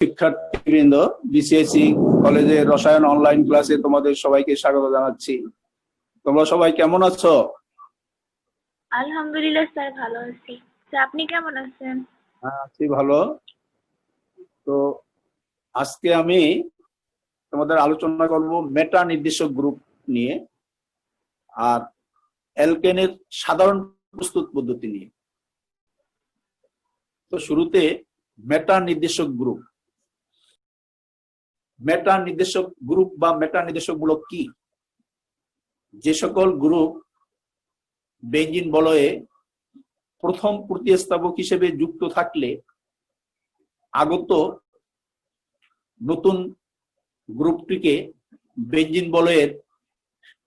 শিক্ষার্থীবৃন্দ, বিসিএসসি কলেজের রসায়ন অনলাইন ক্লাসে তোমাদের সবাইকে স্বাগত জানাচ্ছি। তোমরা সবাই কেমন আছো? আলহামদুলিল্লাহ স্যার, ভালো আছি। স্যার আপনি কেমন আছেন? হ্যাঁ, আছি ভালো। তো আজকে আমি তোমাদের আলোচনা করব মেটা নির্দেশক গ্রুপ নিয়ে আর অ্যালকেনের সাধারণ প্রস্তুত পদ্ধতি নিয়ে। তো শুরুতে মেটা নির্দেশক গ্রুপ। মেটা নির্দেশক গ্রুপ বা মেটা নির্দেশকমূলক কি? যে সকল গ্রুপ বেঞ্জিন বলয়ে প্রথম প্রতিস্থাপক হিসেবে যুক্ত থাকলে আগত নতুন গ্রুপটিকে বেঞ্জিন বলয়ের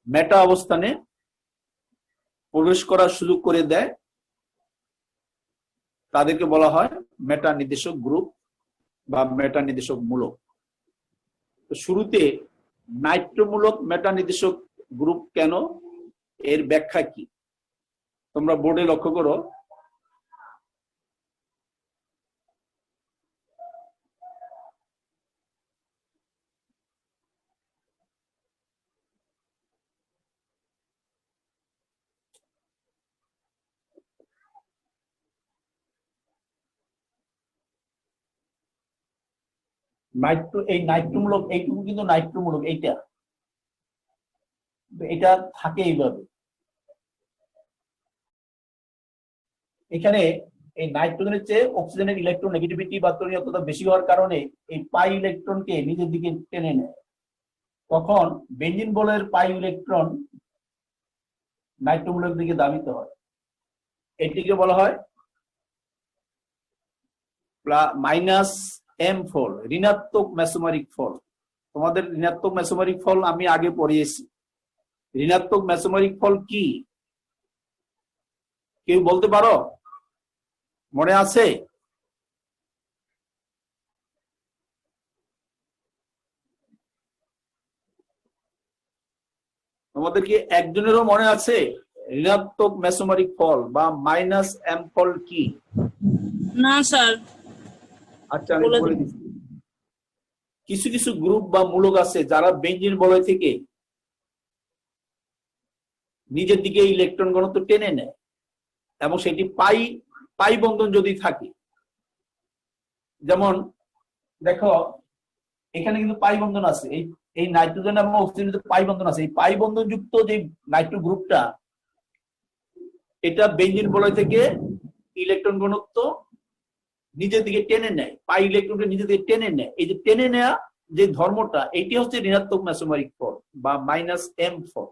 মেটা অবস্থানে প্রবেশ করার সুযোগ করে দেয়, তাদেরকে বলা হয় মেটা নির্দেশক গ্রুপ বা মেটা নির্দেশক মূলক। তো শুরুতে নাইট্রোমূলক মেটা নির্দেশক গ্রুপ কেন, এর ব্যাখ্যা কি? তোমরা বোর্ডে লক্ষ্য করো, এই নাইট্রোমূলক, এইটুকু কিন্তু নাইট্রোমূলক, এটা থাকে এইভাবে। এখানে এই নাইট্রোজেনের চেয়ে অক্সিজেনের ইলেকট্রন নেগেটিভিটি বা তড়িৎ বেশি হওয়ার কারণে এই পাই ইলেকট্রনকে নিজের দিকে টেনে নেয়। তখন বেঞ্জিন বলয়ের পাই ইলেকট্রন নাইট্রোমূলকের দিকে ধাবিত হয়। এটিকে বলা হয় মাইনাস এম ফল, ঋণাত্মক মেসোমারিক ফল। তোমাদের ঋণাত্মক মেসোমারিক ফল আমি আগে পড়িয়েছি। ঋণাত্মক মেসোমারিক ফল কি কেউ বলতে পারো? মনে আছে? তোমাদের কি একজনেরও মনে আছে ঋণাত্মক মেসোমারিক ফল বা মাইনাস এম ফল কি? না স্যার। আচ্ছা, আমি বলে দিচ্ছি। কিছু কিছু গ্রুপ বা মূলক আছে যারা বেঞ্জিন বলয় থেকে নিজের দিকে ইলেকট্রন ঘনত্ব টেনে নেয় এবং সেটি পাই বন্ধন যদি থাকে। যেমন দেখো, এখানে কিন্তু পাই বন্ধন আছে, এই নাইট্রোজেন এবং অক্সিজেন পাই বন্ধন আছে। এই পাই বন্ধন যুক্ত যে নাইট্রো গ্রুপটা, এটা বেঞ্জিন বলয় থেকে ইলেকট্রন ঘনত্ব নিজের দিকে টেনে নেয়, পাই ইলেকট্রনকে নিজের দিকে টেনে নেয়। এই যে টেনে নেয়া যে ধর্মটা, এটি হচ্ছে ঋণাত্মক মেসোমারিক ফল বা মাইনাস এম ফল।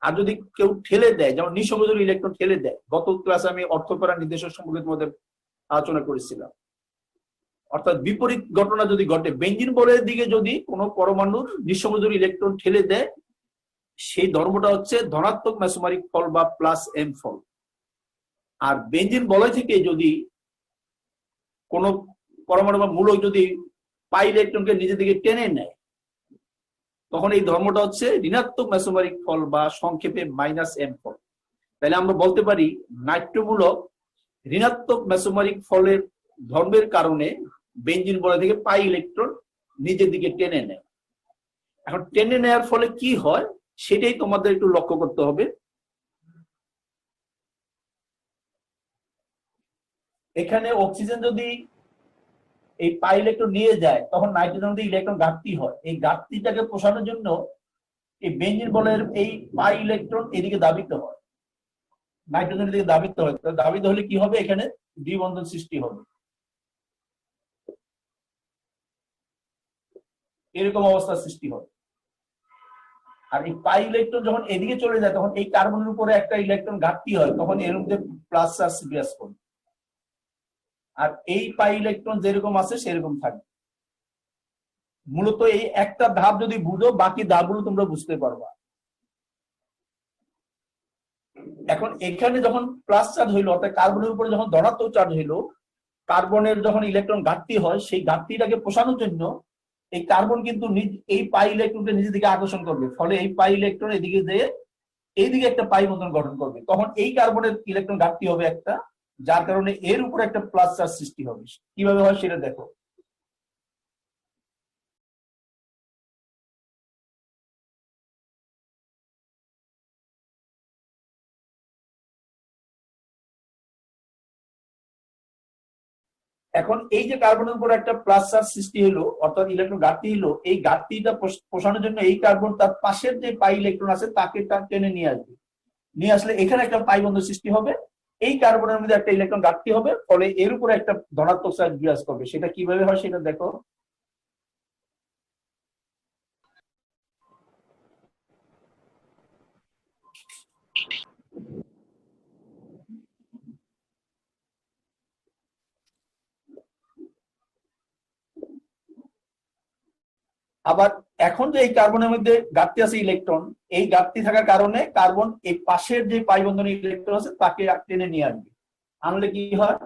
আর যদি কেউ ঠেলে দেয়, যেমন নিঃসংযোজী ইলেকট্রন ঠেলে দেয়, গত ক্লাসে আমি অর্থকরণ নির্দেশক সম্পর্কে তোমাদের আলোচনা করেছিলাম। অর্থাৎ বিপরীত ঘটনা যদি ঘটে, বেঞ্জিন বলয়ের দিকে যদি কোনো পরমাণুর নিঃসংযোজী ইলেকট্রন ঠেলে দেয়, সেই ধর্মটা হচ্ছে ধনাত্মক মেসোমারিক ফল বা প্লাস এম ফল। আর বেঞ্জিন বলয় থেকে যদি কোন পরমাণু বা মূলক যদি পাই ইলেকট্রনকে নিজের দিকে টেনে নেয়, তখন এই ধর্মটা হচ্ছে ঋণাত্মক মেসোমারিক ফল বা সংক্ষেপে মাইনাস এম ফল। তাহলে আমরা বলতে পারি নাইট্রোমূলক ঋণাত্মক মেসোমারিক ফলের ধর্মের কারণে বেঞ্জিন বলয় থেকে পাই ইলেকট্রন নিজের দিকে টেনে নেয়। এখন টেনে নেওয়ার ফলে কি হয় সেটাই তোমাদের একটু লক্ষ্য করতে হবে। এখানে অক্সিজেন যদি এই পাই ইলেকট্রন নিয়ে যায়, তখন নাইট্রোজেন ইলেকট্রন ঘাটতি হয়। এই ঘাটতিটাকে পোষানোর জন্য এই বেঞ্জিন বলয়ের এই পাই ইলেকট্রন এদিকে ধাবিত হয়, নাইট্রোজেনের দিকে ধাবিত হয়। ধাবিত হলে কি হবে? এখানে দ্বিবন্ধন সৃষ্টি হবে, এরকম অবস্থা সৃষ্টি হবে। আর এই পাই ইলেকট্রন যখন এদিকে চলে যায়, তখন এই কার্বনের উপরে একটা ইলেকট্রন ঘাটতি হয়, তখন এর মধ্যে প্লাস চার্জ বিরাজ করবে। আর এই পাই ইলেকট্রন যেরকম আছে সেরকম থাকবে। মূলত এই একটা ধাপ যদি বুঝো, বাকি ধাপগুলো তোমরা বুঝতে পারবা। এখন এখানে যখন প্লাস চার্জ হইলো, অর্থাৎ কার্বনের উপরে যখন ধনাত্মক চার্জ হইলো, কার্বনের যখন ইলেকট্রন ঘাটতি হয়, সেই ঘাটতিটাকে পোষানোর জন্য এই কার্বন কিন্তু এই পাই ইলেকট্রনকে নিজের দিকে আকর্ষণ করবে। ফলে এই পাই ইলেকট্রন এদিকে যেয়ে এইদিকে একটা পাই বন্ধন গঠন করবে। তখন এই কার্বনের ইলেকট্রন ঘাটতি হবে একটা, যার কারণে এর উপর একটা প্লাস চার্জ সৃষ্টি হবে। কিভাবে হয় সেটা দেখো। এখন এই যে কার্বনের উপর একটা প্লাস চার্জ সৃষ্টি হলো, অর্থাৎ ইলেকট্রন ঘাটতি হলো, এই ঘাটতিটা পোষানোর জন্য এই কার্বন তার পাশের যে পাই ইলেকট্রন আছে তাকে টেনে নিয়ে আসবে। নিয়ে আসলে এখানে একটা পাই বন্ধন সৃষ্টি হবে, এই কার্বনের মধ্যে একটা ইলেকট্রন ঘাটতি হবে, ফলে এর উপরে একটা ধনাত্মক চার্জ বিরাজ করবে। সেটা কিভাবে হয় সেটা দেখো। আবার এখন যে এই কার্বনের মধ্যে ঘাটতি আছে ইলেকট্রন, এই ঘাটতি থাকার কারণে কার্বন এই পাশের যে পাই বন্ধনের ইলেকট্রন আছে তাকে টেনে নিয়ে আসবে। আনলে কি হয়,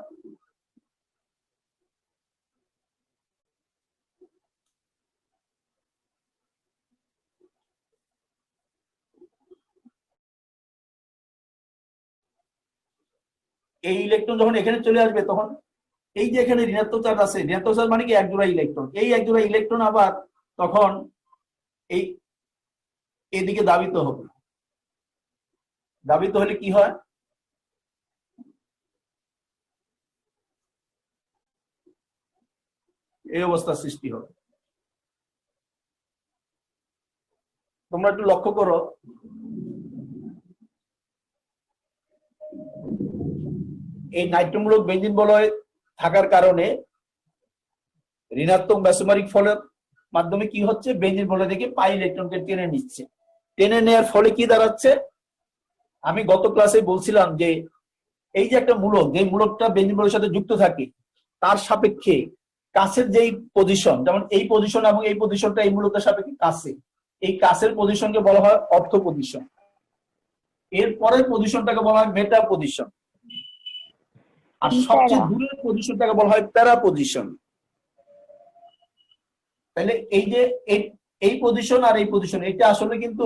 এই ইলেকট্রন যখন এখানে চলে আসবে তখন এই যে এখানে ঋণাত্মক চার্জ আছে, ঋণাত্মক চার্জ মানে কি এক জোড়া ইলেকট্রন, এই এক জোড়া ইলেকট্রন আবার তখন এই এদিকে দাবিত হবে। দাবিত হলে কি হয়, এই অবস্থার সৃষ্টি হবে। তোমরা একটু লক্ষ্য করো, এই নাইট্রোমূলক বেঞ্জিন বলয় থাকার কারণে ঋণাত্মক মেসোমারিক ফলের মাধ্যমে কি হচ্ছে, বেঞ্জিন বলয় থেকে পাই ইলেকট্রনকে টেনে নিচ্ছে। টেনে নেওয়ার ফলে কি দাঁড়াচ্ছে, আমি গত ক্লাসে বলছিলাম যে এই যে একটা মূলক, যে মূলকটা বেঞ্জিন বলয়ের সাথে যুক্ত থাকে তার সাপেক্ষে কাছের যেই পজিশন, যেমন এই পজিশন এবং এই পজিশনটা এই মূলকের সাপেক্ষে কাছে, এই কাছের পজিশনকে বলা হয় অর্থ পজিশন, এর পরের পজিশনটাকে বলা হয় মেটা পজিশন, আর সবচেয়ে দূরের পজিশনটাকে বলা হয় প্যারা পজিশন। তাহলে এই যে এই পজিশন আর এই পজিশন, এটা আসলে কিন্তু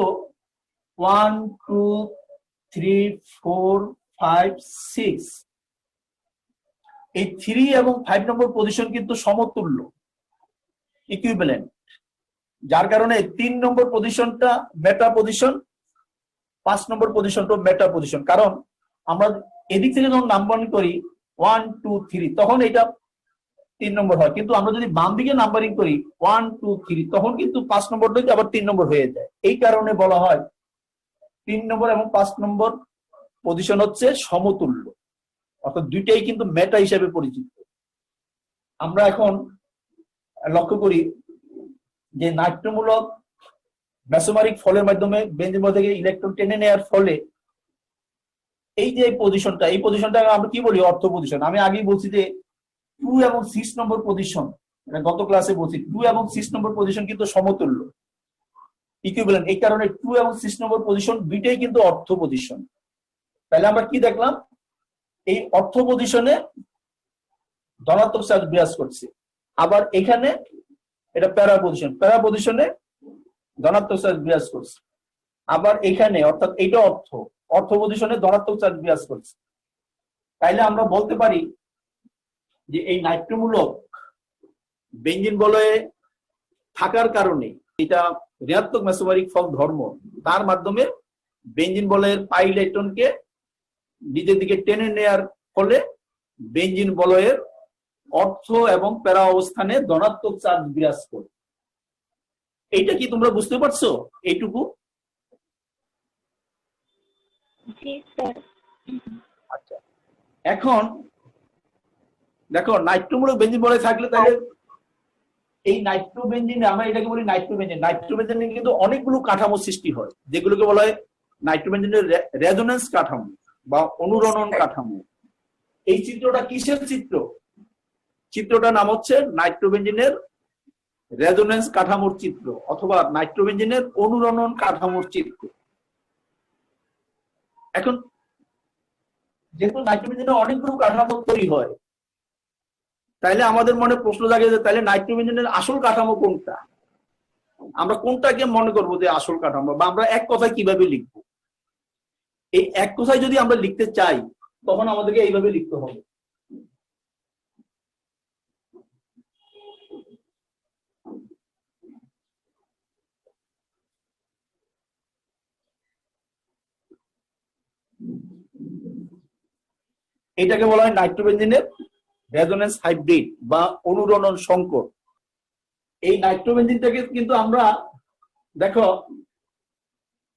1 2 3 4 5 6, এই 3 এবং 5 নম্বর পজিশন কিন্তু সমতুল্য, ইকুইভ্যালেন্ট, যার কারণে 3 নম্বর পজিশনটা মেটা পজিশন, 5 নম্বর পজিশনটা মেটা পজিশন। কারণ আমরা এদিক থেকে যখন নাম্বারিং করি 1 2 3 তখন এটা 3 নম্বর হয়, কিন্তু আমরা যদি বাম দিকে নাম্বারিং করি 1 2 3 তখন কিন্তু 5 নম্বরটা আবার 3 নম্বর হয়ে যায়। এই কারণে বলা হয় 3 নম্বর এবং 5 নম্বর পজিশন হচ্ছে সমতুল্য, অর্থাৎ দুইটাই কিন্তু মেটা হিসেবে পরিচিত। আমরা এখন লক্ষ্য করি যে নাইট্রোমূলক মেসোমারিক ফলের মাধ্যমে বেঞ্জিন বলয় থেকে ইলেকট্রন টেনে নেওয়ার ফলে এই যে পজিশনটা, এই পজিশনটা আমরা কি বলি, অর্থ পজিশন। আমি আগেই বলছি যে 2 এবং 6 নম্বর পজিশন, গত ক্লাসে বলছি 2 এবং 6 নম্বর পজিশন কিন্তু সমতুল্য, ইকুইভ্যালেন্ট। এই কারণে 2 এবং 6 নম্বর পজিশন দুইটাই কিন্তু অর্থ পজিশন। তাহলে আমরা কি দেখলাম, এই অর্থ পজিশনে ধনাত্মক চার্জ বিরাজ করছে, আবার এখানে এটা প্যারা পজিশন, প্যারা পজিশনে ধনাত্মক চার্জ বিরাজ করছে, আবার এখানে অর্থাৎ এইটা অর্থ পজিশনে ধনাত্মক চার্জ বিরাজ করছে। তাইলে আমরা বলতে পারি যে এই নাইট্রোমূলক বেঞ্জিন বলয়ে থাকার কারণে, এটা ঋণাত্মক মেসোমারিক ফল ধর্ম, তার মাধ্যমে বেঞ্জিন বলয়ের পাই ইলেকট্রনকে নিজের দিকে টেনে নেয়ার ফলে বেঞ্জিন বলয়ের অর্থ এবং প্যারা অবস্থানে ধনাত্মক চার্জ বিরাজ করে। এইটা কি তোমরা বুঝতে পারছো এইটুকু? আচ্ছা, এখন দেখো নাইট্রোমূলক বেঞ্জিন বলয় থাকলে তাহলে এই নাইট্রোবেঞ্জিনে, আমরা এটাকে বলি নাইট্রোবেঞ্জিন, নাইট্রোবেঞ্জিনে কিন্তু অনেকগুলো কাঠামো সৃষ্টি হয়, যেগুলোকে বলা হয় নাইট্রোবেঞ্জিনের রেজোন্যান্স কাঠামো বা অনুরণন কাঠামো। এই চিত্রটা কিসের চিত্র? চিত্রটার নাম হচ্ছে নাইট্রোবেঞ্জিনের রেজোন্যান্স কাঠামোর চিত্র অথবা নাইট্রোবেঞ্জিনের অনুরণন কাঠামোর চিত্র। এখন যেহেতু নাইট্রোবেঞ্জিনের অনেকগুলো কাঠামো তৈরি হয়, তাইলে আমাদের মনে প্রশ্ন জাগে যে তাহলে নাইট্রোবেঞ্জিনের আসল কাঠামো কোনটা? আমরা কোনটাকে মনে করবো যে আসল কাঠামো, বা আমরা এক কথায় কিভাবে লিখব? এই এক কথায় যদি আমরা লিখতে চাই তখন আমাদেরকে এইভাবে লিখতে হবে। এটাকে বলা হয় নাইট্রোবেঞ্জিনের রেজোনেন্স হাইব্রিড বা অনুরণন সংকর। এই নাইট্রোবেনজিনটাকে কিন্তু আমরা দেখো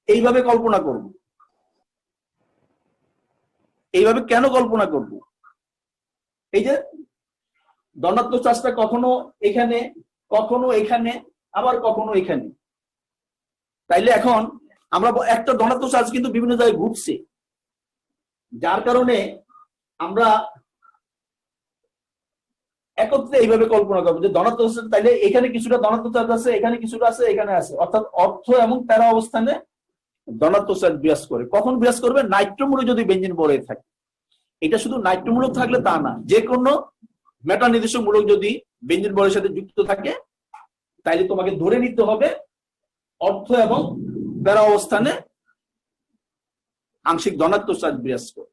এইভাবে কল্পনা করব। এইভাবে কেন কল্পনা করব? এই যে ধনাত্মক চার্জটা কখনো এখানে, কখনো এখানে, আবার কখনো এখানে। তাইলে এখন আমরা একটা ধনাত্মক চার্জ কিন্তু বিভিন্ন জায়গায় ঘুরছে, যার কারণে আমরা একত্রে এইভাবে কল্পনা করবো যে ধনাত্মক চার্জ, তাইলে এখানে কিছুটা ধনাত্মক চার্জ আছে, এখানে কিছুটা আছে, এখানে আছে, অর্থাৎ অর্থ এবং প্যারা অবস্থানে ধনাত্মক চার্জ বিরাজ করে। কখন বিরাজ করবে? নাইট্রোমূলক যদি বেঞ্জিন বলে থাকে। এটা শুধু নাইট্রোমূলক থাকলে তা না, যে কোনো মেটা নির্দিষ্ট মূলক যদি বেঞ্জিন বলের সাথে যুক্ত থাকে তাইলে তোমাকে ধরে নিতে হবে অর্থ এবং প্যারা অবস্থানে আংশিক ধনাত্মক চার্জ বিরাজ করে।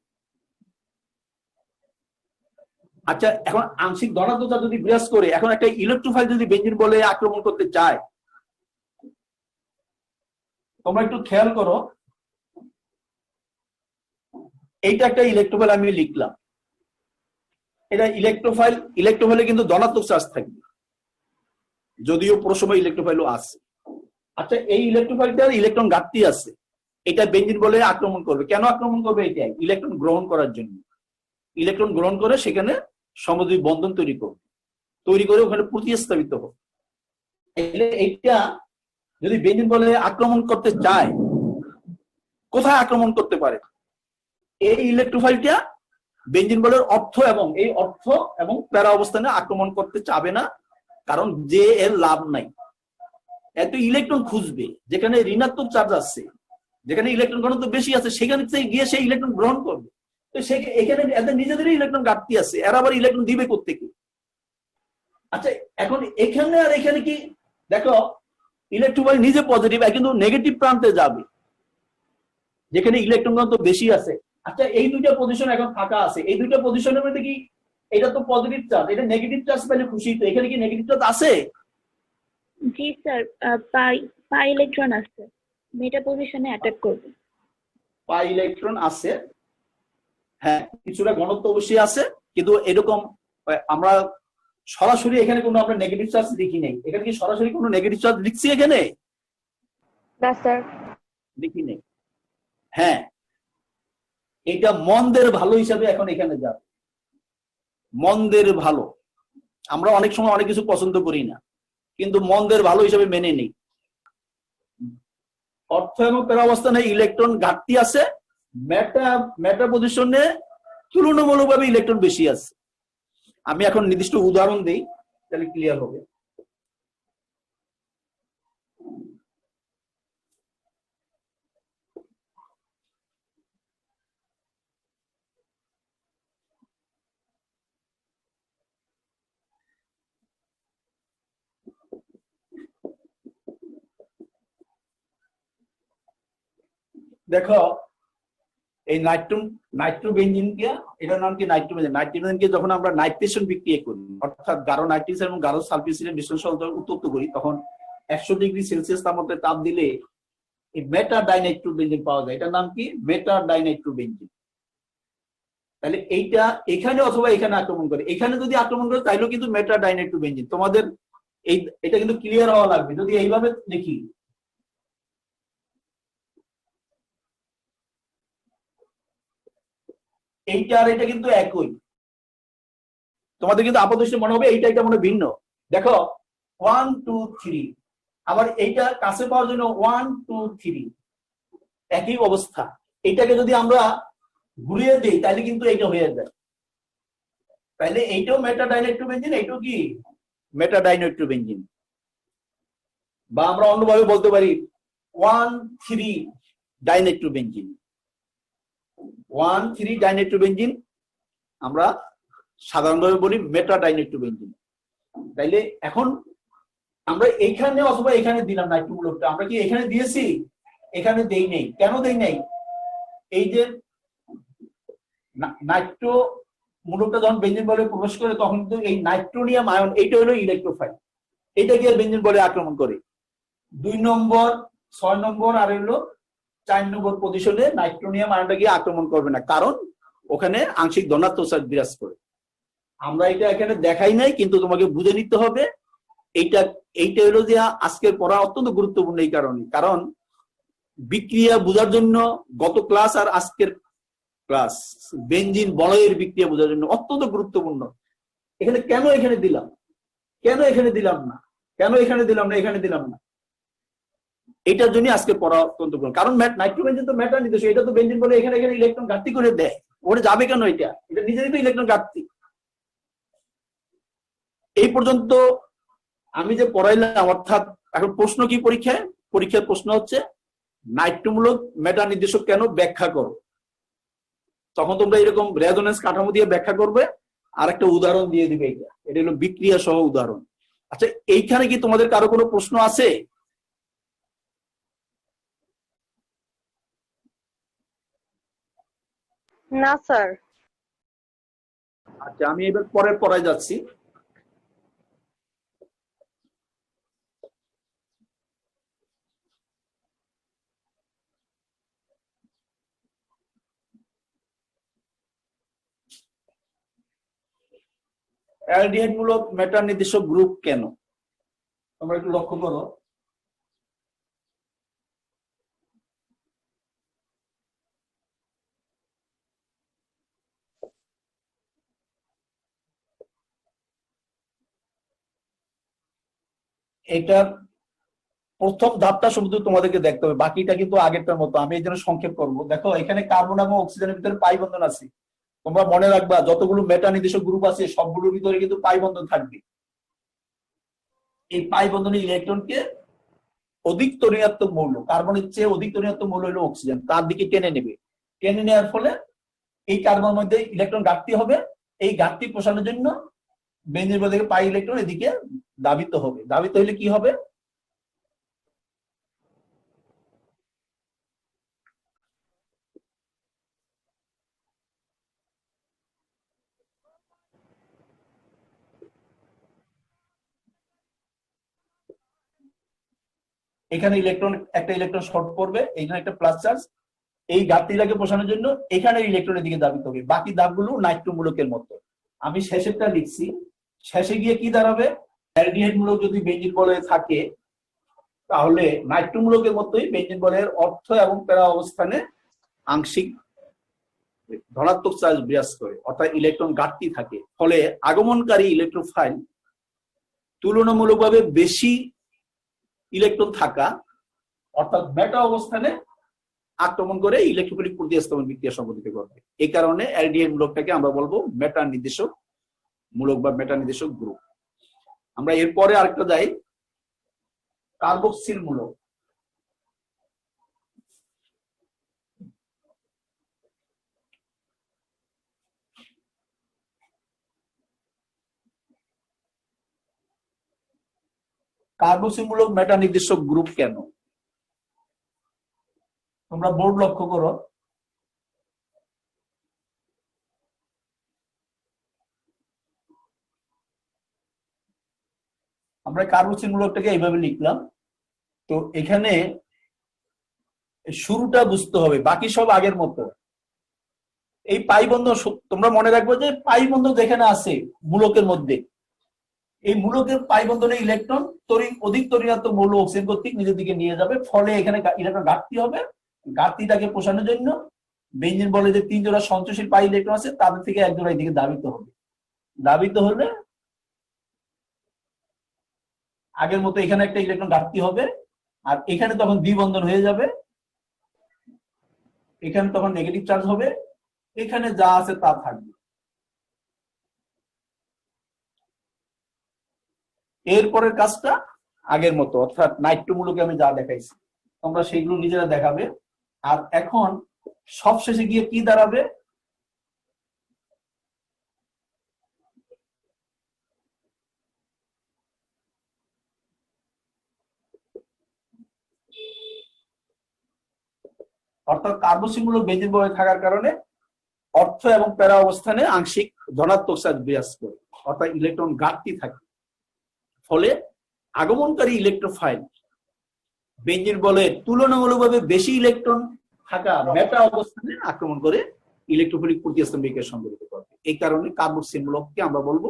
আচ্ছা, এখন আংশিক ধনাত্মক চার্জ যদি বিরাজ করে, এখন একটা ইলেকট্রোফাইল যদি বেঞ্জিন বলে আক্রমণ করতে চায়, তোমরা একটু খেয়াল করো, এইটা একটা ইলেকট্রোফাইল আমি লিখলাম, এটা ইলেকট্রোফাইল। ইলেকট্রোফাইলে কিন্তু ধনাত্মক চার্জ থাকবে, যদিও প্রসময় ইলেকট্রোফাইলও আছে। আচ্ছা, এই ইলেকট্রোফাইলটার ইলেকট্রন ঘাটতি আছে, এটা বেঞ্জিন বলে আক্রমণ করবে। কেন আক্রমণ করবে? এটাই ইলেকট্রন গ্রহণ করার জন্য। ইলেকট্রন গ্রহণ করে সেখানে সমদ্বিক বন্ধন তৈরি করবে, তৈরি করে ওখানে প্রতিস্থাপিত হবে। এইটা যদি বেঞ্জিন বলে আক্রমণ করতে চায়, কোথায় আক্রমণ করতে পারে? এই ইলেকট্রোফাইলটা বেঞ্জিন বলের অর্থ এবং এই অর্থ এবং প্যারা অবস্থানে আক্রমণ করতে চাবে না, কারণ যে এর লাভ নাই। এত ইলেকট্রন খুঁজবে যেখানে ঋণাত্মক চার্জ আছে, যেখানে ইলেকট্রন ঘনত্ব বেশি আছে, সেখানে গিয়ে সেই ইলেকট্রন গ্রহণ করবে। তো এখানে এদের নিজেদেরই ইলেকট্রন ঘাটতি আছে, এরা আবার ইলেকট্রন দিবে কোত্থেকে? আচ্ছা, এখন এখানে আর এখানে কি দেখো, ইলেকট্রোফাইল নিজে পজিটিভ, কিন্তু নেগেটিভ প্রান্তে যাবে যেখানে ইলেকট্রন ঘনত্ব বেশি আছে। আচ্ছা, এই দুইটা পজিশন এখন ফাঁকা আছে, এই দুইটা পজিশনের মধ্যে কি এটা তো পজিটিভ চার্জ, এটা নেগেটিভ চার্জ পেলে খুশি, তো এখানে কি নেগেটিভ চার্জ আছে? জি স্যার, পাই ইলেকট্রন আছে, মেটা পজিশনে অ্যাটাক করবে। পাই ইলেকট্রন আছে, হ্যাঁ, কিছুটা ঘনত্ব অবশ্যই আছে, কিন্তু এরকম আমরা সরাসরি এখানে কোনো আমরা নেগেটিভ চার্জ লিখি নাই। এখানে কি সরাসরি কোনো নেগেটিভ চার্জ লিখছি এখানে? না স্যার, লিখি নেই। হ্যাঁ, এটা মন্দের ভালো হিসাবে এখন এখানে যাবে। মন্দের ভালো, আমরা অনেক সময় অনেক কিছু পছন্দ করি না, কিন্তু মন্দের ভালো হিসাবে মেনে নেই। অর্থ এবং প্যারা অবস্থানে ইলেকট্রন ঘাটতি আছে, মেটা পজিশনে তুলনামূলকভাবে ইলেকট্রন বেশি আছে। আমি এখন নির্দিষ্ট উদাহরণ দিই, তাহলে ক্লিয়ার হবে। দেখো, এই নাইট্রোবেনজিনকে, এটার নাম কি নাইট্রোবেনজিন। নাইট্রোবেনজিনকে যখন আমরা নাইট্রেশন বিক্রিয়া করি, অর্থাৎ গাঢ় নাইট্রিস এবং গাঢ় সালফিউরিক মিশ্রণ সহ উত্তপ্ত করি, তখন 100 ডিগ্রি সেলসিয়াস তাপমাত্রায় তাপ দিলে এই মেটা ডাইনাইট্রোবেনজিন পাওয়া যায়। এটার নাম কি? মেটা ডাইনাইট্রোবেনজিন। তাহলে এইটা এখানে অথবা এখানে আক্রমণ করে, এখানে যদি আক্রমণ করে তাইলেও কিন্তু মেটা ডাইনাইট্রোবেনজিন। তোমাদের এটা কিন্তু ক্লিয়ার হওয়া লাগবে। যদি এইভাবে দেখি, এইটা আর এটা কিন্তু একই, তোমাদের কিন্তু আপাতদৃষ্টি মনে হবে এইটা এটা মনে ভিন্ন। দেখো 1 2 3, আবার এইটা কাছে পাওয়ার জন্য 1 2 3, একই অবস্থা। এটাকে যদি আমরা ঘুরিয়ে দিই তাহলে কিন্তু এইটা হয়ে যায়। তাহলে এইটাও মেটা ডাইনাইট্রোবেনজিন, এইটাও কি মেটা ডাইনাইট্রোবেনজিন। বা আমরা অন্যভাবে বলতে পারি 1 3 ডাইনাইট্রোবেনজিন। 1 3 ডাইনাইট্রোবেনজিন আমরা সাধারণভাবে বলি মেটা ডাইনাইট্রোবেনজিন। তাইলে এখন আমরা এইখানে অথবা এখানে দিলাম নাইট্রোমূলকটা, আমরা কি এখানে দিয়েছি? এখানে দেই নাই। কেন দেই নাই? এই যে নাইট্রো মূলকটা যখন বেঞ্জিন বলে প্রবেশ করে, তখন কিন্তু এই নাইট্রোনিয়াম আয়ন, এইটা হলো ইলেকট্রোফাইল, এটা গিয়ে বেঞ্জিন বলে আক্রমণ করে। 2 নম্বর 6 নম্বর আর হলো 4 নম্বর পজিশনে নাইট্রোনিয়াম আয়নটা গিয়ে আক্রমণ করবে না, কারণ ওখানে আংশিক ধনাত্মক চার্জ বিরাজ করে। আমরা এটা এখানে দেখাই নাই, কিন্তু তোমাকে বুঝে নিতে হবে। এইটা এইটা হলো যে আজকের পড়া অত্যন্ত গুরুত্বপূর্ণ এই কারণে, কারণ বিক্রিয়া বোঝার জন্য গত ক্লাস আর আজকের ক্লাস বেনজিন বলয়ের বিক্রিয়া বোঝার জন্য অত্যন্ত গুরুত্বপূর্ণ। এখানে কেন এখানে দিলাম, কেন এখানে দিলাম না, কেন এখানে দিলাম না, এখানে দিলাম না, এটার জন্য আজকে পড়া অত্যন্ত গুরুত্বপূর্ণ। কারণ নাইট্রোবেনজিন তো ম্যাটার নির্দেশ, এটা তো বেনজিন বলে এখানে এখানে ইলেকট্রন ঘাটতি করে দেয়, ওটা যাবে কেন? এটা এটা নিজেরই তো ইলেকট্রন ঘাটতি। এই পর্যন্ত আমি যে পড়াইলাম, অর্থাৎ এখন প্রশ্ন কি পরীক্ষায়? পরীক্ষার প্রশ্ন হচ্ছে নাইট্রোমূলক মেটা নির্দেশক কেন, ব্যাখ্যা করো। তখন তোমরা এরকম রেজোনেন্স কাঠামো দিয়ে ব্যাখ্যা করবে, আর একটা উদাহরণ দিয়ে দিবে। এটা হলো বিক্রিয়া সহ উদাহরণ। আচ্ছা, এইখানে কি তোমাদের কারো কোনো প্রশ্ন আছে? না স্যার। আচ্ছা, আমি এবার পরের পড়ায় যাচ্ছি। অ্যালডিহাইড মূলক মেটা নির্দেশক গ্রুপ কেন, তোমরা একটু লক্ষ্য করো। এটার প্রথম ধাপটা শুধু তোমাদেরকে দেখতে হবে, বাকিটা কিন্তু আগেরটার মতো। আমি এই জন্য সংক্ষেপ করবো। দেখো, এখানে কার্বন এবং অক্সিজেনের ভিতরে পাই বন্ধন আছে। তোমরা মনে রাখবা, যতগুলো মেটা নির্দেশক গ্রুপ আছে সবগুলোর ভিতরে কিন্তু পাই বন্ধন থাকবে। এই পাই বন্ধনের ইলেকট্রনকে অধিক ঋণাত্মক মৌল, কার্বনের চেয়ে অধিক ঋণাত্মক মৌল হলো অক্সিজেন, তার দিকে টেনে নেবে। টেনে নেওয়ার ফলে এই কার্বনের মধ্যে ইলেকট্রন ঘাটতি হবে। এই ঘাটতি পোষানোর জন্য বেঞ্জিন থেকে পাই ইলেকট্রন এদিকে দাবিত হবে। দাবিত হলে কি হবে? এখানে ইলেকট্রন, একটা ইলেকট্রন শর্ট পড়বে, এইখানে একটা প্লাস চার্জ। এই ঘাটতিটাকে পোষানোর জন্য এখানে ইলেকট্রনের দিকে দাবিত হবে। বাকি দাবগুলো নাইট্রোমূলকের মতো। আমি শেষেরটা লিখছি, শেষে গিয়ে কি দাঁড়াবে? অ্যালডিহাইড মূলক যদি বেঞ্জিন বলয়ে থাকে, তাহলে নাইট্রোমূলকের মতোই বেঞ্জিন বলয়ের অর্থ এবং প্যারা অবস্থানে আংশিক ধনাত্মক চার্জ বিরাজ করে, অর্থাৎ ইলেকট্রন ঘাটতি থাকে। ফলে আগমনকারী ইলেকট্রোফাইল তুলনামূলকভাবে বেশি ইলেকট্রন থাকা, অর্থাৎ মেটা অবস্থানে আক্রমণ করে ইলেকট্রোফিলিক প্রতিস্থাপন বিক্রিয়া সংঘটিত করবে। এই কারণে অ্যালডিহাইড মূলকটাকে আমরা বলবো মেটা নির্দেশক মূলক বা মেটা নির্দেশক গ্রুপ। আমরা এরপরে আরেকটা যাই, কার্বক্সিল মূলক। কার্বক্সিল মূলক মেটা নির্দেশক গ্রুপ কেন? তোমরা বোর্ড লক্ষ্য করো। আমরা কার্বক্সিল মূলকটাকে এইভাবে লিখলাম। তো এখানে শুরুটা বুঝতে হবে, বাকি সব আগের মতো। এই পাই বন্ধন তোমরা মনে রাখবে যে পাই বন্ধন যেখানে আছে মূলকের মধ্যে, এই মূলকের পাই বন্ধনে ইলেকট্রন অধিক ঋণাত্মক মৌল অক্সিজেন কর্তৃক নিজের দিকে নিয়ে যাবে। ফলে এখানে ইলেকট্রন ঘাটতি হবে। ঘাটতিটাকে পোষানোর জন্য বেঞ্জিন বলে যে 3 জোড়া সঞ্চয়শীল পাই ইলেকট্রন আছে, তাদের থেকে 1 জোড়া এদিকে দাবিত হবে। দাবিত হলে আগের মতো এখানে একটা ইলেকট্রন ঘাটতি হবে, আর এখানে তখন দ্বিবন্ধন হয়ে যাবে। এখানে তখন নেগেটিভ চার্জ হবে, এখানে যা আছে তা থাকবে। এরপরের কাজটা আগের মতো, অর্থাৎ নাইট্রোমূলকে আমি যা দেখাইছি তোমরা সেইগুলো নিজেরা দেখাবে। আর এখন সবশেষে গিয়ে কি দাঁড়াবে? অর্থাৎ কার্বক্সিল বেঞ্জিন বলয়ে থাকার কারণে অর্থ এবং প্যারা অবস্থানে আংশিক ধনাত্মক চার্জ বিরাজ করে, অর্থাৎ ইলেকট্রন ঘাটতি থাকে। ফলে আগমনকারী ইলেকট্রোফাইল বেঞ্জিন বলয়ে তুলনামূলকভাবে বেশি ইলেকট্রন থাকা মেটা অবস্থানে আক্রমণ করে ইলেকট্রোফিলিক প্রতিস্থাপনকে সংগঠিত করবে। এই কারণে কার্বক্সিল মূলককে আমরা বলবো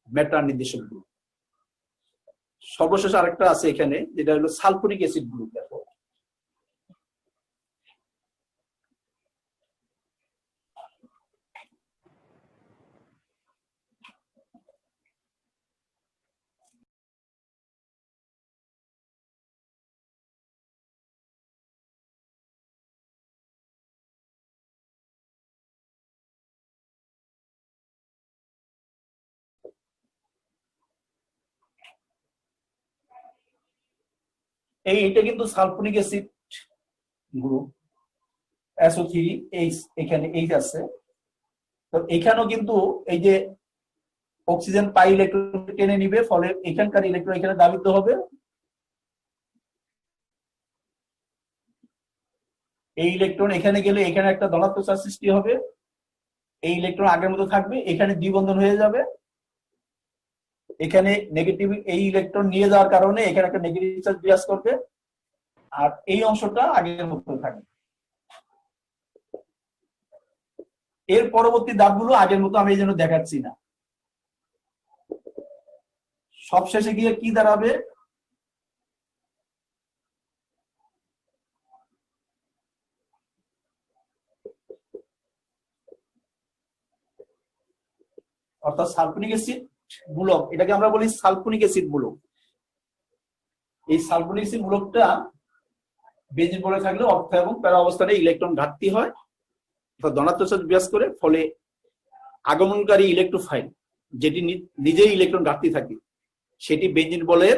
মেটা নির্দেশক গ্রুপ। সর্বশেষ আরেকটা আছে এখানে, যেটা হলো সালফোনিক অ্যাসিড গ্রুপ। দেখো এটা কিন্তু সালফোনিক অ্যাসিড গ্রুপ SO3H, এখানে H আছে। তো এখানেও কিন্তু এই যে অক্সিজেন পাই ইলেকট্রন টেনে নিবে, ফলে এখানকার ইলেকট্রন এখানে দাবিত হবে। এই ইলেকট্রন এখানে গেলে এখানে একটা ধনাত্মক চার্জ সৃষ্টি হবে, এই ইলেকট্রন আগের মতো থাকবে, এখানে দ্বিবন্ধন হয়ে যাবে, এখানে নেগেটিভ, এই ইলেকট্রন নিয়ে যাওয়ার কারণে এখানে একটা নেগেটিভ চার্জ বিরাজ করবে, আর এই অংশটা আগের মতো থাকবে। এর পরবর্তী ধাপগুলো আগের মতো আমি এই জন্য দেখাচ্ছি না। সবশেষে গিয়ে কি দাঁড়াবে, অর্থাৎ সালফোনিক অ্যাসিড মূলক, এটাকে আমরা বলি সালফোনিক অ্যাসিড মূলক। এই সালফোনিক অ্যাসিড মূলকটা বেঞ্জিন বলে থাকলে অর্থ এবং প্যারা অবস্থানে ইলেকট্রন ঘাটতি হয়, অর্থাৎ ধনাত্মক চার্জ বিরাজ করে, ফলে আগমনকারী ইলেকট্রোফাইল যেটি নিজেই ইলেকট্রন ঘাটতি থাকে, সেটি বেঞ্জিন বলের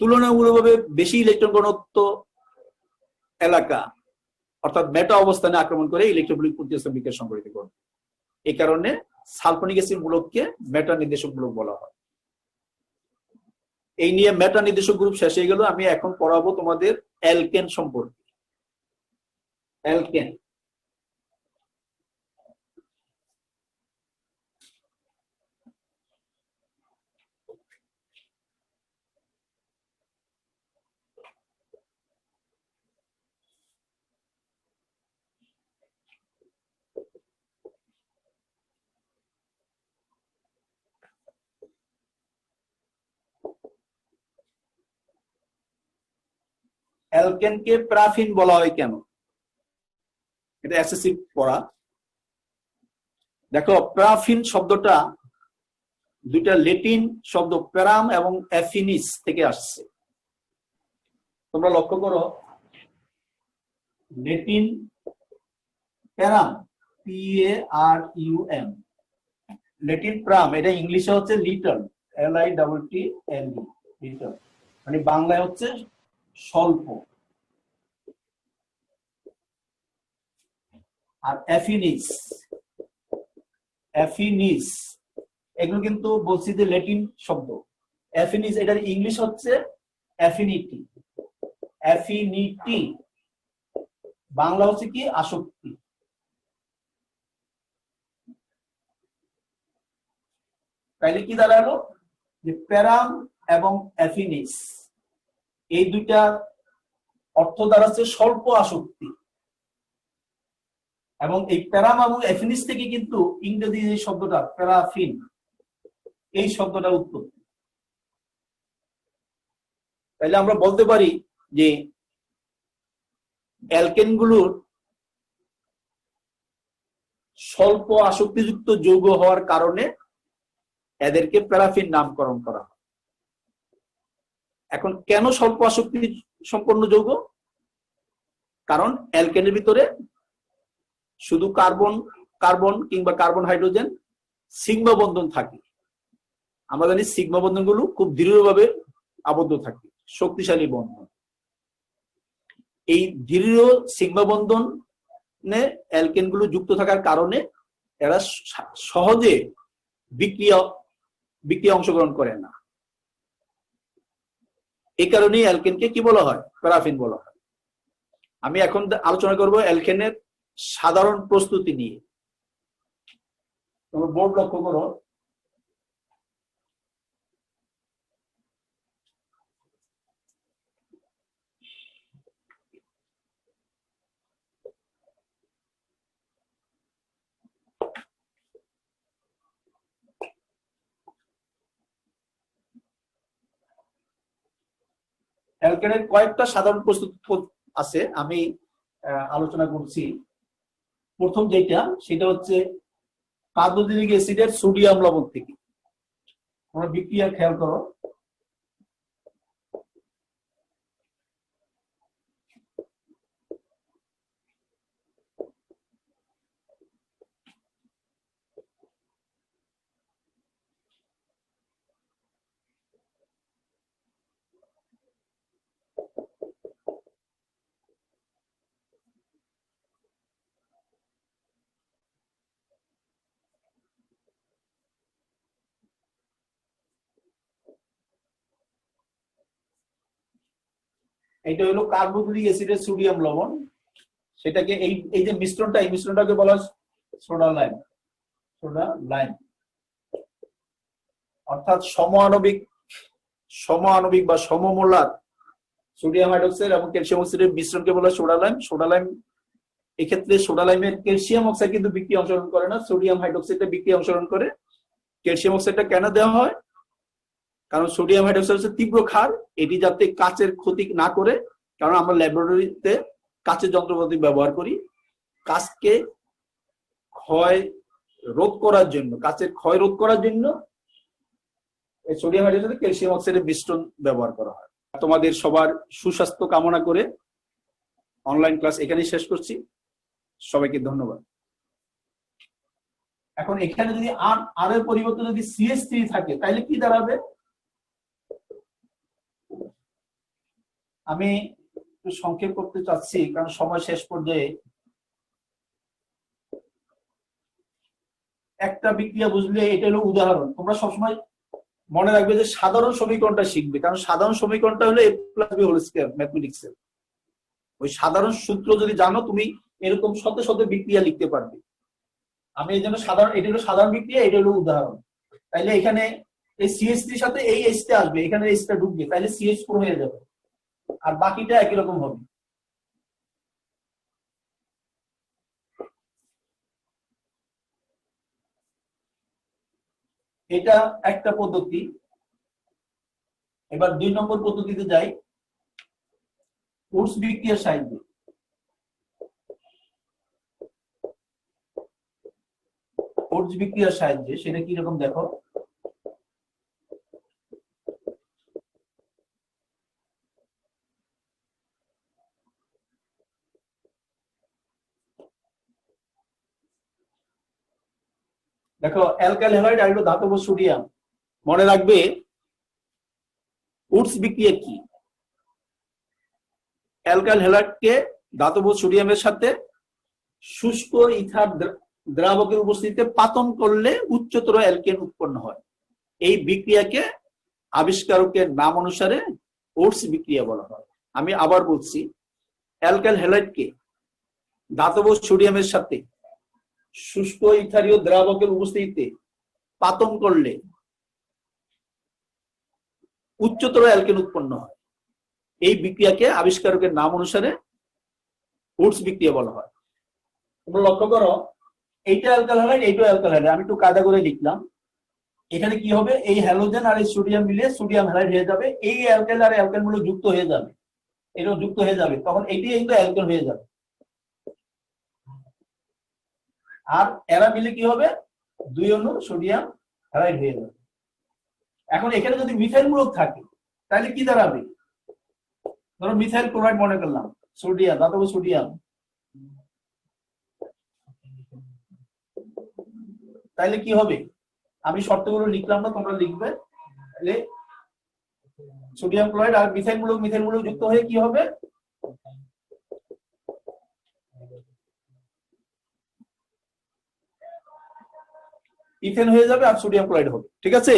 তুলনামূলকভাবে বেশি ইলেকট্রন ঘনত্ব এলাকা অর্থাৎ মেটা অবস্থানে আক্রমণ করে ইলেকট্রোফিলিক প্রতিস্থাপন বিক্রিয়া সংঘটিত করে। এই কারণে সালফোনিক অ্যাসিড মূলককে মেটা নির্দেশক মূলক বলা হয়। এই নিয়ে মেটা নির্দেশক গ্রুপ শেষ হয়ে গেল। আমি এখন পড়াবো তোমাদের অ্যালকেন সম্পর্কে। অ্যালকেন, অ্যালকেনকে প্যারাফিন বলা হয় কেন, এটা এসএসসি পড়া। দেখো, প্যারাফিন শব্দটা দুইটা ল্যাটিন শব্দ প্যারাম এবং অ্যাফিনিস থেকে আসছে। তোমরা লক্ষ্য করো, ল্যাটিন প্যারাম, PARUM, ল্যাটিন প্রাম, এটা ইংলিশে হচ্ছে লিটল, LITTLE, লিটল, মানে বাংলায় হচ্ছে স্বল্প। আর অ্যাফিনিস, অ্যাফিনিস এগুলো কিন্তু বলছি যে ল্যাটিন শব্দ। অ্যাফিনিস এটার ইংলিশ হচ্ছে অ্যাফিনিটি, অ্যাফিনিটি, বাংলা হচ্ছে কি আসক্তি। তাইলে কি দাঁড়ালো, যে প্যারাম এবং অ্যাফিনিস এই দুইটা অর্থ দাঁড়াচ্ছে স্বল্প আসক্তি। এবং এই প্যারাম এবং অ্যাফিনিস থেকে কিন্তু ইংরেজি যে শব্দটা প্যারাফিন, এই শব্দটা উৎপত্তি। তাইলে আমরা বলতে পারি যে অ্যালকেনগুলোর স্বল্প আসক্তিযুক্ত যৌগ হওয়ার কারণে এদেরকে প্যারাফিন নামকরণ করা হয়। এখন কেন স্বল্প আসক্তি সম্পন্ন যৌগ? কারণ অ্যালকেনের ভিতরে শুধু কার্বন কার্বন কিংবা কার্বন হাইড্রোজেন সিগমা বন্ধন থাকে। আমরা জানি সিগমা বন্ধনগুলো খুব দৃঢ়ভাবে আবদ্ধ থাকে, শক্তিশালী বন্ধন। এই দৃঢ় সিগমা বন্ধনে অ্যালকেনগুলো যুক্ত থাকার কারণে এরা সহজে বিক্রিয়া অংশগ্রহণ করে না। এই কারণেই অ্যালকেনকে কি বলা হয়, প্যারাফিন বলা হয়। আমি এখন আলোচনা করব অ্যালকেনের সাধারণ প্রস্তুতি নিয়ে। তোমরা বোর্ড লক্ষ্য করো, অ্যালকেনের কয়েকটা সাধারণ প্রস্তুত আছে, আমি আলোচনা করছি। প্রথম যেটা সেটা হচ্ছে কার্বোক্সিলিক অ্যাসিডের সোডিয়াম লবণ থেকে। তোমরা বিক্রিয়া খেয়াল করো, এটা হলো কার্বোক্সিলিক অ্যাসিডের সোডিয়াম লবণ। সেটাকে এই যে মিশ্রণটা, এই মিশ্রণটাকে বলা হয় সোডা লাইম। সোডা লাইম অর্থাৎ সমাণবিক বা সমমোলার সোডিয়াম হাইড্রোক্সাইড এবং ক্যালসিয়াম অক্সাইডের মিশ্রণকে বলা হয় সোডা লাইম। সোডা লাইম এক্ষেত্রে সোডা লাইমের ক্যালসিয়াম অক্সাইড কিন্তু বিক্রিয়া অংশগ্রহণ করে না, সোডিয়াম হাইড্রোক্সাইডটা বিক্রিয়া অংশগ্রহণ করে। ক্যালসিয়াম অক্সাইডটা কেন দেওয়া হয়? কারণ সোডিয়াম হাইড্রোক্সাইড হচ্ছে তীব্র ক্ষার, এটি যাতে কাচের ক্ষতি না করে। কারণ আমরা ল্যাবরেটরিতে কাচের যন্ত্রপাতি ব্যবহার করি, কাচকে ক্ষয় রোধ করার জন্য, কাচের ক্ষয় রোধ করার জন্য এই সোডিয়াম হাইড্রোক্সাইড ক্যালসিয়াম অক্সাইডের মিশ্রণ ব্যবহার করা হয়। তোমাদের সবার সুস্বাস্থ্য কামনা করে অনলাইন ক্লাস এখানেই শেষ করছি। সবাইকে ধন্যবাদ। এখন এখানে যদি আর এর পরিবর্তে যদি CH3 থাকে তাহলে কি দাঁড়াবে? আমি একটু সংক্ষেপ করতে চাচ্ছি কারণ সময় শেষ পর্যায়ে। একটা বিক্রিয়া বুঝলে এটা হলো উদাহরণ। তোমরা সবসময় মনে রাখবে যে সাধারণ সমীকরণটা শিখবে, কারণ সাধারণ সমীকরণটা হলো A+B হোল স্কয়ার ম্যাথমেটিক্স এর। ওই সাধারণ সূত্র যদি জানো তুমি এরকম শত শত বিক্রিয়া লিখতে পারবে। আমি এই জন্য এটা হলো সাধারণ বিক্রিয়া, এটা হলো উদাহরণ। তাইলে এখানে এই CH3 এর সাথে এই H টা আসবে, এখানে H টা ঢুকবে, তাইলে CH4 হয়ে যাবে, আর বাকিটা একই রকম হবে। এটা একটা পদ্ধতি। এবার 2 নম্বর পদ্ধতিতে যাই, উডস বিক্রিয়ার সাহায্যে। উডস বিক্রিয়ার সাহায্যে সেটা কি রকম দেখো। দেখো অ্যালকাইল হ্যালাইড আর ধাতব সোডিয়াম। মনে রাখবে উডস বিক্রিয়া কি। অ্যালকাইল হ্যালাইডকে ধাতব সোডিয়ামের সাথে শুষ্ক ইথার দ্রাবকের উপস্থিতিতে পাতন করলে উচ্চতর অ্যালকেন উৎপন্ন হয়। এই বিক্রিয়াকে আবিষ্কারকের নাম অনুসারে উডস বিক্রিয়া বলা হয়। আমি আবার বলছি, অ্যালকাইল হ্যালাইডকে ধাতব সোডিয়ামের সাথে শুষ্ক ইথারীয় দ্রাবকের উপস্থিতিতে পাতন করলে উচ্চতর অ্যালকেন উৎপন্ন হয়। এই বিক্রিয়াকে আবিষ্কারকের নাম অনুসারে উডস বিক্রিয়া বলা হয়। তোমরা লক্ষ্য করো, এইটা অ্যালকাইল হ্যালাইড, এইটাও অ্যালকাইল হ্যালাইড। আমি একটু কায়দা করে লিখলাম। এখানে কি হবে, এই হ্যালোজেন আর এই সোডিয়াম মিলে সোডিয়াম হ্যালাইড হয়ে যাবে। এই অ্যালকাইল আর অ্যালকাইল গুলো যুক্ত হয়ে যাবে, এটাও যুক্ত হয়ে যাবে, তখন এইটাই কিন্তু অ্যালকেন হয়ে যাবে। আর এরা মিলে কি হবে, 2 অণু সোডিয়াম হ্যালাইড হয়ে যাবে। এখন এখানে যদি মিথাইল মূলক থাকে তাহলে কি দাঁড়াবে? ধরো মিথাইল ক্লোরাইড মনে করলাম, সোডিয়াম, ধাতব সোডিয়াম, তাহলে কি হবে? আমি শর্তগুলো লিখলাম না, তোমরা লিখবে। তাহলে সোডিয়াম ক্লোরাইড আর মিথাইল মূলক যুক্ত হয়ে কি হবে? ইথেন হয়ে যাবে আর সোডিয়াম ক্লোরাইড হবে। ঠিক আছে,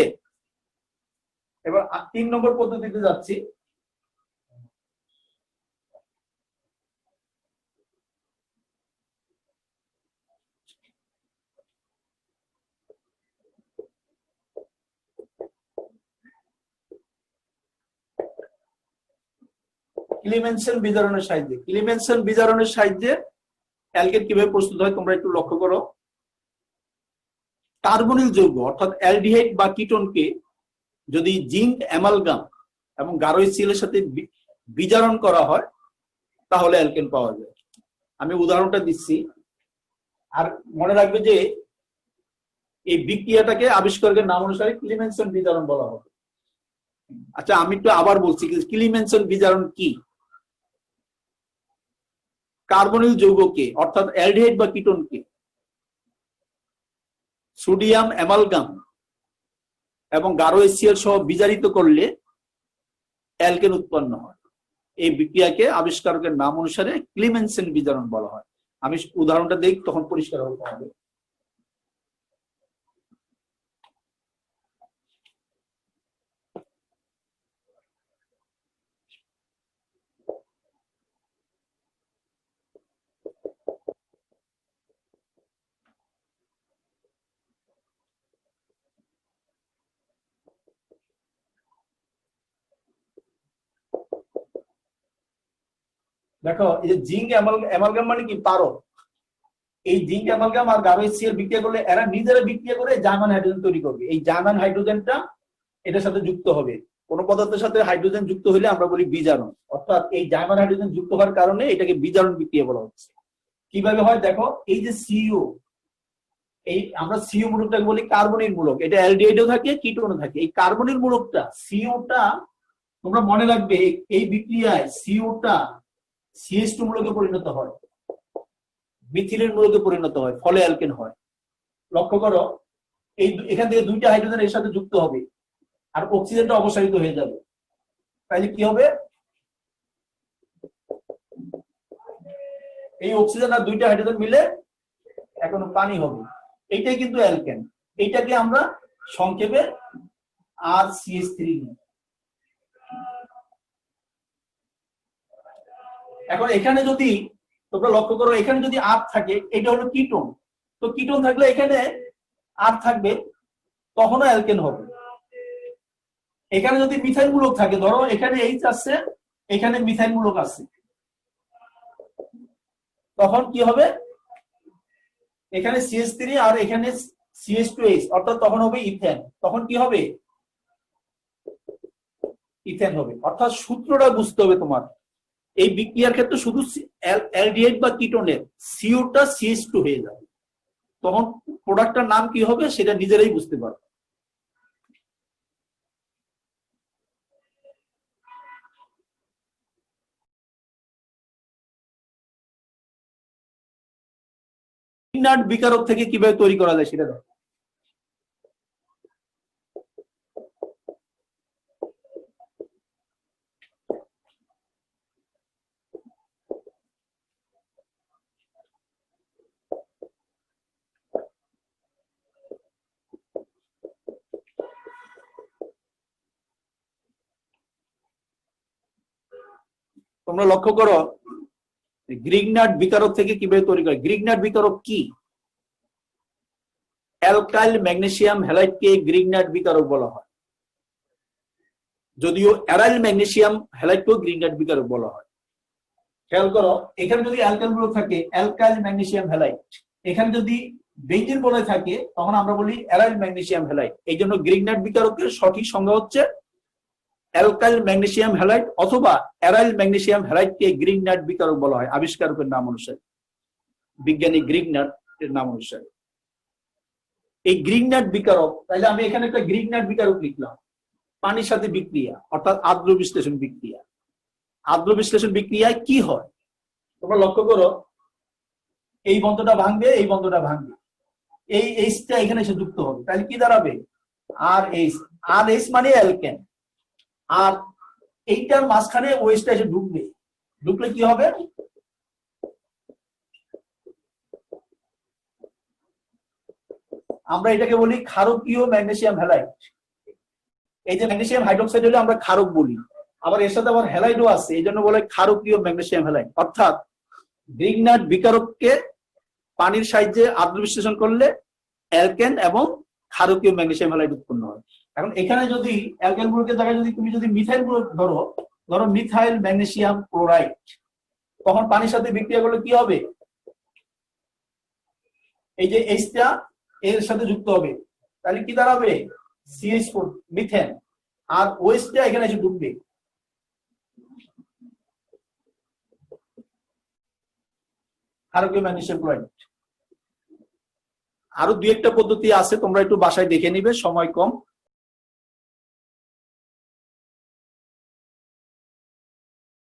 এবার 3 নম্বর পদ্ধতিতে যাচ্ছি। ক্লিমেনসেন বিজারণের সাহায্যে। ক্লিমেনসেন বিজারণের সাহায্যে অ্যালকেন কিভাবে প্রস্তুত হয় তোমরা একটু লক্ষ্য করো। কার্বনিল যৌগ অর্থাৎ অ্যালডিহাইড বা কিটোনকে যদি জিঙ্ক অ্যামালগাম এবং গারো HCl এর সাথে বিজারণ করা হয় তাহলে অ্যালকেন পাওয়া যায়। আমি উদাহরণটা দিচ্ছি, আর মনে রাখবে যে এই বিক্রিয়াটাকে আবিষ্কারকের নাম অনুসারে ক্লিমেনসন বিজারণ বলা হবে। আচ্ছা, আমি একটু আবার বলছি, ক্লিমেনসন বিজারণ কি? কার্বনিল যৌগকে অর্থাৎ অ্যালডিহাইড বা কিটোনকে সোডিয়াম অ্যামালগাম এবং গাঢ় HCl সহ বিজারিত করলে অ্যালকেন উৎপন্ন হয়। এই বিক্রিয়াকে আবিষ্কারকের নাম অনুসারে ক্লিমেনসন বিজারণ বলা হয়। আমি উদাহরণটা দেই, তখন পরিষ্কার হবে। দেখো, এই যে জিঙ্ক অ্যামালগাম মানে কি? পারদ। এই জিঙ্ক অ্যামালগাম আর গাঢ় HCl বিক্রিয়া করলে এরা নিজেরা বিক্রিয়া করে জার্মান হাইড্রোজেন তৈরি করবে। এই জার্মান হাইড্রোজেনটা এটার সাথে যুক্ত হবে। কোন পদার্থের সাথে হাইড্রোজেন যুক্ত হলে আমরা বলি বিজারণ। অর্থাৎ এই জার্মান হাইড্রোজেন যুক্ত হওয়ার কারণে এটাকে বিজারণ বিক্রিয়া বলা হচ্ছে। কিভাবে হয় দেখো, এই যে সিও, এই আমরা সিও মূলকটাকে বলি কার্বনিল মূলক। এটা অ্যালডিহাইডও থাকে, কিটোনও থাকে। এই কার্বনিল মূলকটা সিওটা তোমরা মনে রাখবে, এই বিক্রিয়ায় সিওটা CH2 মূলকে পরিণত হয়, মিথিলিন মূলকে পরিণত হয়, ফলে অ্যালকেন হয়। লক্ষ্য করো, এখান থেকে দুইটা হাইড্রোজেন এর সাথে যুক্ত হবে আর অক্সিজেনটা অপসারিত হয়ে যাবে। তাহলে কি হবে? এই অক্সিজেন আর দুইটা হাইড্রোজেন মিলে এখন পানি হবে। এইটাই কিন্তু অ্যালকেন। এইটাকে আমরা সংক্ষেপে RCH3 নিই। এখন এখানে যদি তোমরা লক্ষ্য করো, এখানে যদি R থাকে, এটা হলো কিটোন। তো কিটোন থাকলে এখানে R থাকবে, তখনও অ্যালকেন হবে। এখানে যদি মিথাইল মূলক থাকে, ধরো এখানে H আছে, এখানে মিথাইল মূলক আছে, তখন কি হবে? এখানে CH3 আর এখানে CH2H, অর্থাৎ তখন হবে ইথেন। তখন কি হবে? ইথেন হবে। অর্থাৎ সূত্রটা বুঝতে হবে তোমার। এই বিক্রিয়ার ক্ষেত্রে শুধু অ্যালডিহাইড বা কিটোনের সিওটা CH2 হয়ে যাবে, তখন প্রোডাক্টটার নাম কি হবে সেটা নিজেরাই বুঝতে পারবে। গ্রিগনার্ড বিকারক থেকে কিভাবে তৈরি করা যায় সেটা দেখো। তোমরা লক্ষ্য করো, গ্রিগনার্ড বিকারক থেকে কিভাবে তৈরি করে। গ্রিগনার্ড বিকারক কি? অ্যালকাইল ম্যাগনেসিয়াম হ্যালাইডকে গ্রিগনার্ড বিকারক বলা হয়, যদিও অ্যারাইল ম্যাগনেসিয়াম হ্যালাইডকেও গ্রিগনার্ড বিকারক বলা হয়। খেয়াল করো, এখানে যদি অ্যালকাইল মূলক থাকে অ্যালকাইল ম্যাগনেসিয়াম হ্যালাইড, এখানে যদি বেঞ্জিন বলে থাকে তখন আমরা বলি অ্যারাইল ম্যাগনেসিয়াম হ্যালাইড। এই জন্য গ্রিগনার্ড বিকারকের সঠিক সংজ্ঞা হচ্ছে অ্যালকাইল ম্যাগনেসিয়াম হ্যালাইড অথবা অ্যারাইল ম্যাগনেসিয়াম হ্যালাইডকে গ্রিগনার্ড বিকারক বলা হয় আবিষ্কারকের নাম অনুসারে, বিজ্ঞানী গ্রিগনার্ড এর নাম অনুসারে। এই গ্রিগনার্ড বিকারক, তাহলে আমি এখানে একটা গ্রিগনার্ড বিকারক লিখলাম, পানির সাথে বিক্রিয়া অর্থাৎ আর্দ্র বিশ্লেষণ বিক্রিয়া। আর্দ্র বিশ্লেষণ বিক্রিয়ায় কি হয় তোমরা লক্ষ্য করো, এই বন্ধটা ভাঙবে, এই বন্ধটা ভাঙবে, এই এইচটা এখানে এসে যুক্ত হবে, তাহলে কি দাঁড়াবে? RH। RH মানে অ্যালকেন, আর এইটার মাঝখানে ওএইচটা এসে ঢুকবে, ঢুকলে কি হবে? আমরা এটাকে বলি ক্ষারকীয় ম্যাগনেসিয়াম হ্যালাইড। এই যে ম্যাগনেসিয়াম হাইড্রোক্সাইড হলে আমরা ক্ষারক বলি, আবার এর সাথে আবার হ্যালাইডও আছে, এই জন্য বলে ক্ষারকীয় ম্যাগনেসিয়াম হ্যালাইড। অর্থাৎ গ্রিগনার্ড বিকারককে পানির সাহায্যে আর্দ্র বিশ্লেষণ করলে অ্যালকেন এবং ক্ষারকীয় ম্যাগনেসিয়াম হ্যালাইড উৎপন্ন হয়। এখন এখানে যদি অ্যালকেন গ্রুপের জায়গায় যদি তুমি যদি মিথাইল গ্রুপ ধরো মিথাইল ম্যাগনেসিয়াম ক্লোরাইড, তখন পানির সাথে বিক্রিয়া করলে কি হবে? এই যে এইচটা এর সাথে যুক্ত হবে, তাহলে কি দাঁড়াবে? CH4 মিথেন, আর ওএইচটা এখানে এসে ঢুকবে, ক্ষারকীয় ম্যাগনেসিয়াম ক্লোরাইড। আরো দুই একটা পদ্ধতি আছে, তোমরা একটু বাসায় দেখে নিবে, সময় কম।